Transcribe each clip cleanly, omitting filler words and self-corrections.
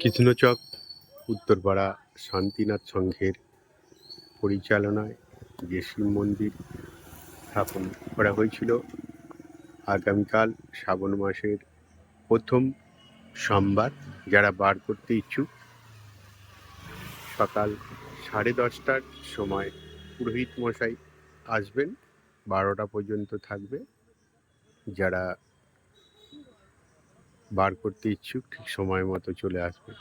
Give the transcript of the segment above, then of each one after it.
কৃষ্ণচক উত্তরপাড়া শান্তিনাথ সংঘের পরিচালনায় যে শিব মন্দির স্থাপন করা হয়েছিল আগামীকাল শ্রাবণ মাসের প্রথম সোমবার যারা বার করতে ইচ্ছুক সকাল 10:30টার সময় পুরোহিত মশাই আসবেন, 12টা পর্যন্ত থাকবে। যারা বার করতে ইচ্ছুক ঠিক সময় মতো চলে আসবে।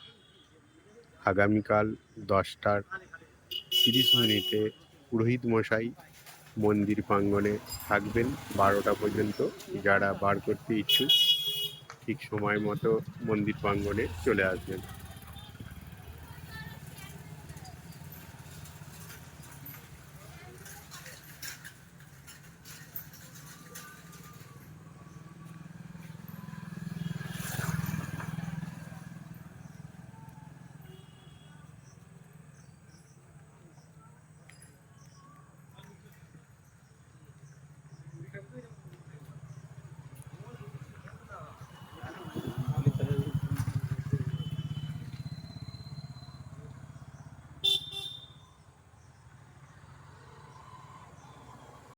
আগামীকাল 10:30 পুরোহিত মশাই মন্দির প্রাঙ্গণে থাকবেন 12টা পর্যন্ত। যারা বার করতে ইচ্ছুক ঠিক সময় মতো মন্দির প্রাঙ্গণে চলে আসবেন।